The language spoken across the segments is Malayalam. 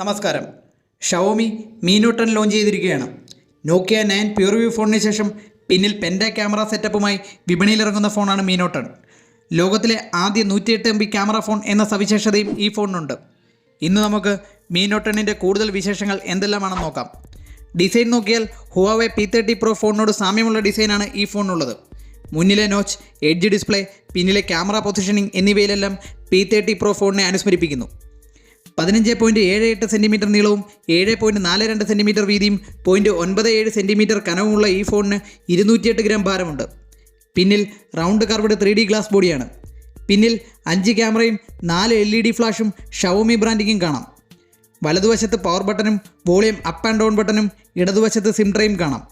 നമസ്കാരം. ഷവോമി Mi Note 10 ലോഞ്ച് ചെയ്തിരിക്കുകയാണ്. നോക്കിയ 9 പ്യൂർവ്യൂ ഫോണിന് ശേഷം പിന്നിൽ പെൻഡ ക്യാമറ സെറ്റപ്പുമായി വിപണിയിലിറങ്ങുന്ന ഫോണാണ് Mi Note 10. ലോകത്തിലെ ആദ്യ 108 MB ക്യാമറ ഫോൺ എന്ന സവിശേഷതയും ഈ ഫോണിനുണ്ട്. ഇന്ന് നമുക്ക് Mi Note 10ൻ്റെ കൂടുതൽ വിശേഷങ്ങൾ എന്തെല്ലാമാണെന്ന് നോക്കാം. ഡിസൈൻ നോക്കിയാൽ Huawei P30 Pro ഫോണിനോട് സാമ്യമുള്ള ഡിസൈനാണ് ഈ ഫോണിനുള്ളത്. മുന്നിലെ നോച്ച്, എഡ്ജ് ഡിസ്പ്ലേ, പിന്നിലെ ക്യാമറ പൊസിഷനിങ് എന്നിവയിലെല്ലാം P30 Pro ഫോണിനെ അനുസ്മരിപ്പിക്കുന്നു. 15.78 സെൻറ്റിമീറ്റർ നീളവും 7.42 സെൻറ്റിമീറ്റർ വീതിയും 0.97 സെൻറ്റിമീറ്റർ കനവുമുള്ള ഈ ഫോണിന് 208 ഗ്രാം ഭാരമുണ്ട്. പിന്നിൽ റൗണ്ട് കർവ്ഡ് 3D ഗ്ലാസ് ബോഡിയാണ്. പിന്നിൽ 5 ക്യാമറയും 4 LED ഫ്ലാഷും Xiaomi ബ്രാൻഡിങ്ങും കാണാം. വലതുവശത്ത് പവർ ബട്ടണും വോളിയം അപ്പ് ആൻഡ് ഡൗൺ ബട്ടണും ഇടതുവശത്ത് സിം ട്രേയും കാണാം.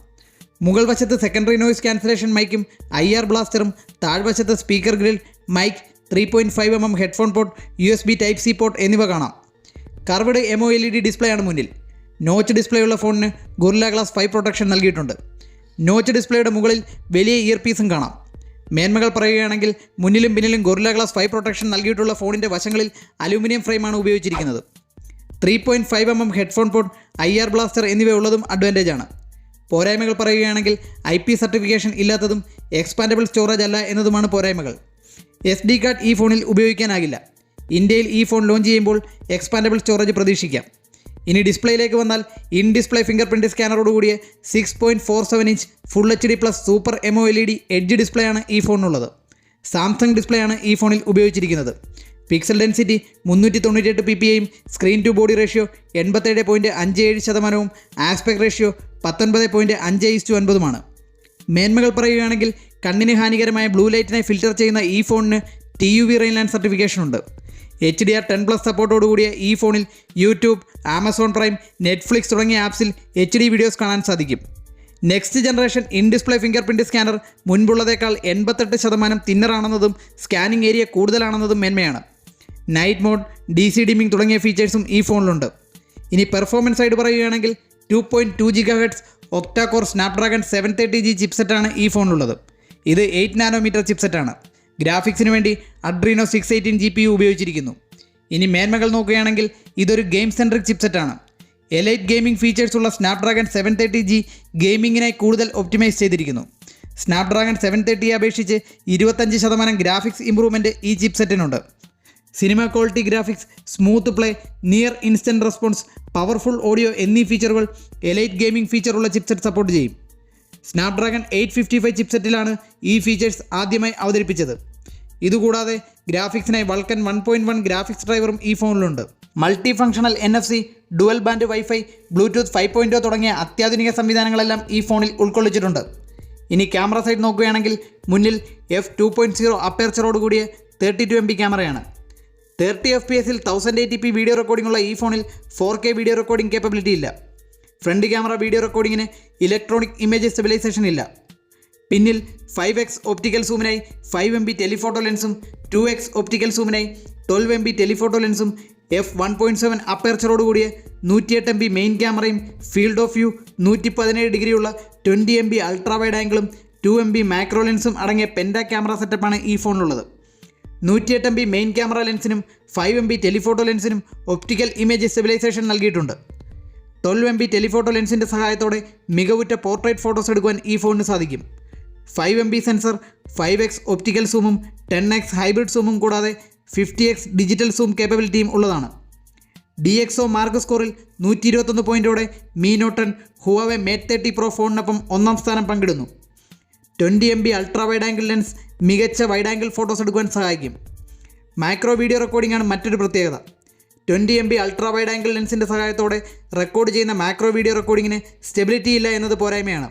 മുകൾ വശത്ത് സെക്കൻഡറി നോയ്സ് ക്യാൻസലേഷൻ മൈക്കും IR ബ്ലാസ്റ്ററും താഴ്വശത്ത് speaker grill, mic, 3.5 mm headphone port, USB Type-C port എന്നിവ കാണാം. കർവ്ഡ് MOLED ഡിസ്പ്ലേ ആണ് മുന്നിൽ. നോച്ച് ഡിസ്പ്ലേ ഉള്ള ഫോണിന് ഗൊറില്ല ഗ്ലാസ് 5 പ്രൊട്ടക്ഷൻ നൽകിയിട്ടുണ്ട്. നോച്ച് ഡിസ്പ്ലേയുടെ മുകളിൽ വലിയ ഇയർ പീസും കാണാം. മേന്മകൾ പറയുകയാണെങ്കിൽ മുന്നിലും പിന്നിലും ഗൊറില്ല ഗ്ലാസ് 5 പ്രൊട്ടക്ഷൻ നൽകിയിട്ടുള്ള ഫോണിൻ്റെ വശങ്ങളിൽ അലൂമിനിയം ഫ്രെയിമാണ് ഉപയോഗിച്ചിരിക്കുന്നത്. 3.5 mm headphone port, IR blaster എന്നിവ ഉള്ളതും അഡ്വാൻറ്റേജ് ആണ്. പോരായ്മകൾ പറയുകയാണെങ്കിൽ IP സർട്ടിഫിക്കേഷൻ ഇല്ലാത്തതും എക്സ്പാൻഡബിൾ സ്റ്റോറേജ് അല്ല എന്നതുമാണ് പോരായ്മകൾ. SD കാർഡ് ഈ ഫോണിൽ ഉപയോഗിക്കാനാകില്ല. ഇന്ത്യയിൽ ഈ ഫോൺ ലോഞ്ച് ചെയ്യുമ്പോൾ എക്സ്പാൻഡബിൾ സ്റ്റോറേജ് പ്രതീക്ഷിക്കാം. ഇനി ഡിസ്പ്ലേയിലേക്ക് വന്നാൽ ഇൻ ഡിസ്പ്ലേ ഫിംഗർ പ്രിൻറ്റ് സ്കാനറോട് കൂടിയ 6.47 inch full HD plus super MOLED edge display ആണ് ഈ ഫോണിനുള്ളത്. സാംസങ് ഡിസ്പ്ലേ ആണ് ഈ ഫോണിൽ ഉപയോഗിച്ചിരിക്കുന്നത്. Pixel density 398 ppi, screen to body ratio 87.57%, aspect ratio 19.5:9. മേന്മകൾ പറയുകയാണെങ്കിൽ കണ്ണിന് ഹാനികരമായ ബ്ലൂ ലൈറ്റിനെ ഫിൽറ്റർ ചെയ്യുന്ന ഈ ഫോണിന് TUV റെയിൻലാൻഡ് സർട്ടിഫിക്കേഷൻ ഉണ്ട്. HDR10+ സപ്പോർട്ടോടുകൂടിയ ഈ ഫോണിൽ യൂട്യൂബ്, ആമസോൺ പ്രൈം, നെറ്റ്ഫ്ലിക്സ് തുടങ്ങിയ ആപ്സിൽ HD വീഡിയോസ് കാണാൻ സാധിക്കും. Next generation in display fingerprint scanner മുൻപുള്ളതേക്കാൾ 88% തിന്നറാണെന്നതും സ്കാനിങ് ഏരിയ കൂടുതലാണെന്നതും മേന്മയാണ്. നൈറ്റ് മോഡ്, DC ഡിമ്മിംഗ് തുടങ്ങിയ ഫീച്ചേഴ്സും ഈ ഫോണിലുണ്ട്. ഇനി പെർഫോമൻസ് സൈഡ് പറയുകയാണെങ്കിൽ 2.2 GHz octa core Snapdragon 730G ചിപ്സെറ്റാണ് ഈ ഫോണിലുള്ളത്. ഇത് 8 നാനോമീറ്റർ ചിപ്സെറ്റാണ്. ഗ്രാഫിക്സിന് വേണ്ടി അഡ്രീനോ 618 GPU ഉപയോഗിച്ചിരിക്കുന്നു. ഇനി മേന്മകൾ നോക്കുകയാണെങ്കിൽ ഇതൊരു ഗെയിം സെൻട്രിക് ചിപ്സെറ്റാണ്. എലൈറ്റ് ഗെയിമിംഗ് ഫീച്ചേഴ്സ് ഉള്ള സ്നാപ്ഡ്രാഗൺ 730G ഗെയിമിങ്ങിനായി കൂടുതൽ ഒപ്റ്റിമൈസ് ചെയ്തിരിക്കുന്നു. സ്നാപ്ഡ്രാഗൺ 730 അപേക്ഷിച്ച് 25% ഗ്രാഫിക്സ് ഇംപ്രൂവ്മെൻറ്റ് ഈ ചിപ്സെറ്റിനുണ്ട്. Cinema quality graphics, smooth play, near instant response, powerful audio എന്നീ ഫീച്ചറുകൾ എലൈറ്റ് ഗെയിമിംഗ് ഫീച്ചറുള്ള ചിപ്സെറ്റ് സപ്പോർട്ട് ചെയ്യും. സ്നാപ്ഡ്രാഗൺ 855 ചിപ്സെറ്റിലാണ് ഈ ഫീച്ചേഴ്സ് ആദ്യമായി അവതരിപ്പിച്ചത്. ഇതുകൂടാതെ ഗ്രാഫിക്സിനായി വൾക്കൻ 1.1 ഗ്രാഫിക്സ് ഡ്രൈവറും ഈ ഫോണിലുണ്ട്. Multi functional NFC, dual band wifi, Bluetooth 5.0 തുടങ്ങിയ അത്യാധുനിക സംവിധാനങ്ങളെല്ലാം ഈ ഫോണിൽ ഉൾക്കൊള്ളിച്ചിട്ടുണ്ട്. ഇനി ക്യാമറ സൈഡ് നോക്കുകയാണെങ്കിൽ മുന്നിൽ f2.0 അപ്പേർച്ചറോടുകൂടിയ 32 MB ക്യാമറയാണ്. 30 FPS 1080p വീഡിയോ റെക്കോർഡിംഗ് ഉള്ള ഈ ഫോണിൽ 4K വീഡിയോ റെക്കോർഡിംഗ് കേപ്പബിലിറ്റി ഇല്ല. ഫ്രണ്ട് ക്യാമറ വീഡിയോ റെക്കോർഡിങ്ങിന് ഇലക്ട്രോണിക് ഇമേജ് സ്റ്റെബിലൈസേഷൻ ഇല്ല. പിന്നിൽ 5x ഒപ്റ്റിക്കൽ സൂമിനായി 5 MB ടെലിഫോട്ടോ ലെൻസും 2x ഒപ്റ്റിക്കൽ സൂമിനായി 12 MB ടെലിഫോട്ടോ ലെൻസും f1.7 അപ്പേർച്ചറോട് കൂടിയ 108 MB മെയിൻ ക്യാമറയും ഫീൽഡ് ഓഫ് വ്യൂ 117 ഡിഗ്രിയുള്ള 20 MB അൾട്രാ വൈഡ് ആംഗിളും 2 MB മാക്രോ ലെൻസും അടങ്ങിയ പെൻഡ ക്യാമറ സെറ്റപ്പാണ് ഈ ഫോണിലുള്ളത്. 108 MB മെയിൻ ക്യാമറ ലെൻസിനും 5 MB ടെലിഫോട്ടോ ലെൻസിനും ഒപ്റ്റിക്കൽ ഇമേജ് സ്റ്റെബിലൈസേഷൻ നൽകിയിട്ടുണ്ട്. 12 MB ടെലിഫോട്ടോ ലെൻസിൻ്റെ സഹായത്തോടെ മികവുറ്റ പോർട്രേറ്റ് ഫോട്ടോസ് എടുക്കുവാൻ ഈ ഫോണിന് സാധിക്കും. 5 MB സെൻസർ, 5x ഒപ്റ്റിക്കൽ സൂമും 10x ഹൈബ്രിഡ് സൂമും കൂടാതെ 50x ഡിജിറ്റൽ സൂം കേപ്പബിലിറ്റിയും ഉള്ളതാണ്. DxO മാർക്ക് സ്കോറിൽ 121 പോയിൻറ്റോടെ Mi Note 10 Huawei Mate 30 Pro ഫോണിനൊപ്പം 1ാം സ്ഥാനം പങ്കിടുന്നു. 20 MB ultra wide angle lens മികച്ച വൈഡ് ആംഗിൾ ഫോട്ടോസ് എടുക്കുവാൻ സഹായിക്കും. മൈക്രോ വീഡിയോ റെക്കോർഡിംഗ് ആണ് മറ്റൊരു പ്രത്യേകത. 20 MB അൾട്രാ വൈഡ് ആംഗിൾ ലെൻസിൻ്റെ സഹായത്തോടെ റെക്കോർഡ് ചെയ്യുന്ന മാക്രോ വീഡിയോ റെക്കോർഡിങ്ങിന് സ്റ്റെബിലിറ്റി ഇല്ല എന്നത് പോരായ്മയാണ്.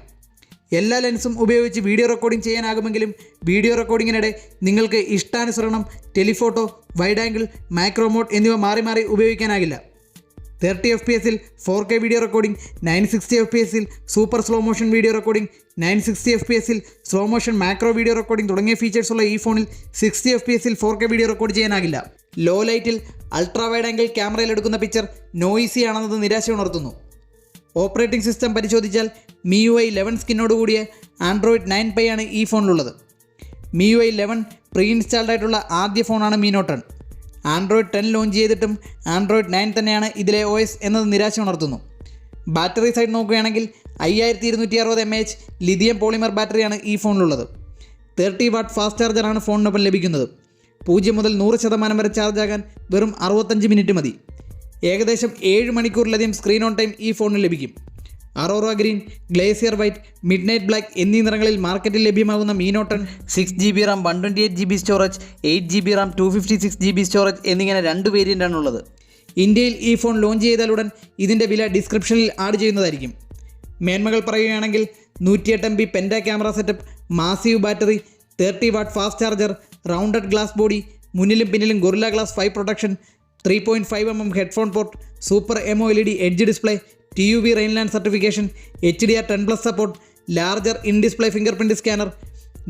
എല്ലാ ലെൻസും ഉപയോഗിച്ച് വീഡിയോ റെക്കോർഡിംഗ് ചെയ്യാനാകുമെങ്കിലും വീഡിയോ റെക്കോർഡിങ്ങിനിടെ നിങ്ങൾക്ക് ഇഷ്ടാനുസരണം telephoto, wide angle, macro mode എന്നിവ മാറി മാറി ഉപയോഗിക്കാനാകില്ല. 30 FPS 4K video recording, 960 FPS super slow motion video recording, 960 FPS slow motion macro video recording തുടങ്ങിയ ഫീച്ചേഴ്സുള്ള ഈ ഫോണിൽ 60 FPS 4K വീഡിയോ റെക്കോർഡ് ചെയ്യാനാകില്ല. ലോ ലൈറ്റിൽ അൾട്രാ വൈഡ് ആംഗിൾ ക്യാമറയിൽ എടുക്കുന്ന പിക്ചർ നോയിസി ആണെന്നത് നിരാശ ഉണർത്തുന്നു. ഓപ്പറേറ്റിംഗ് സിസ്റ്റം പരിശോധിച്ചാൽ MIUI 11 സ്കിന്നോടുകൂടിയ Android 9 Pie ആണ് ഈ ഫോണിലുള്ളത്. MIUI 11 പ്രീ ഇൻസ്റ്റാൾഡ് ആയിട്ടുള്ള ആദ്യ ഫോണാണ് Mi Note 10. ആൻഡ്രോയിഡ് 10 ലോഞ്ച് ചെയ്തിട്ടും ആൻഡ്രോയിഡ് 9 തന്നെയാണ് ഇതിലെ OS എന്നത് നിരാശ ഉണർത്തുന്നു. ബാറ്ററി സൈഡ് നോക്കുകയാണെങ്കിൽ 5260 mAh ലിഥിയം പോളിമർ ബാറ്ററിയാണ് ഈ ഫോണിലുള്ളത്. 30 വാട്ട് ഫാസ്റ്റ് ചാർജറാണ് ഫോണിനൊപ്പം ലഭിക്കുന്നത്. 0 മുതൽ 100% വരെ ചാർജ് ആകാൻ വെറും 65 മിനിറ്റ് മതി. ഏകദേശം 7 മണിക്കൂറിലധികം സ്ക്രീൻ ഓൺ ടൈം ഈ ഫോണിന് ലഭിക്കും. Arora green, glacier white, mid night black എന്നീ നിറങ്ങളിൽ മാർക്കറ്റിൽ ലഭ്യമാകുന്ന Mi Note 10 6GB RAM 128GB storage, 8GB RAM 256GB storage എന്നിങ്ങനെ 2 വേരിയൻ്റാണ് ഉള്ളത്. ഇന്ത്യയിൽ ഈ ഫോൺ ലോഞ്ച് ചെയ്താലുടൻ ഇതിൻ്റെ വില ഡിസ്ക്രിപ്ഷനിൽ ആഡ് ചെയ്യുന്നതായിരിക്കും. മേന്മകൾ പറയുകയാണെങ്കിൽ 108 MP penta camera setup, massive battery, 30 watt fast charger, rounded glass body, മുന്നിലും പിന്നിലും Gorilla glass 5 protection, 3.5 mm headphone port, super AMOLED edge display, TUV Rheinland certification, HDR 10+ support, larger in display fingerprint scanner,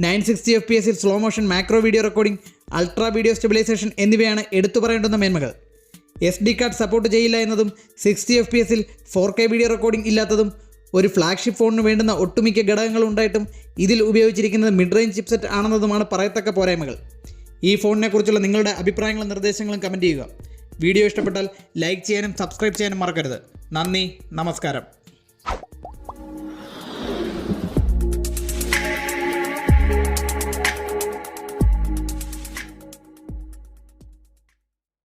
960 FPS slow motion macro video recording, ultra video stabilization എന്നിവയാണ് എടുത്തു പറയേണ്ടുന്ന മേന്മകൾ. SD കാർഡ് സപ്പോർട്ട് ചെയ്യില്ല എന്നതും 60 FPS 4K വീഡിയോ റെക്കോർഡിംഗ് ഇല്ലാത്തതും ഒരു ഫ്ലാഗ്ഷിപ്പ് ഫോണിന് വേണ്ടുന്ന ഒട്ടുമിക്ക ഘടകങ്ങൾ ഉണ്ടായിട്ടും ഇതിൽ ഉപയോഗിച്ചിരിക്കുന്നത് മിഡ് റേഞ്ച് ചിപ്സെറ്റ് ആണെന്നതുമാണ് പറയത്തക്ക പോരായ്മകൾ. ഈ ഫോണിനെക്കുറിച്ചുള്ള നിങ്ങളുടെ അഭിപ്രായങ്ങളും നിർദ്ദേശങ്ങളും കമൻറ്റ് ചെയ്യുക. വീഡിയോ ഇഷ്ടപ്പെട്ടാൽ ലൈക്ക് ചെയ്യാനും സബ്സ്ക്രൈബ് ചെയ്യാനും മറക്കരുത്. നന്ദി, നമസ്കാരം.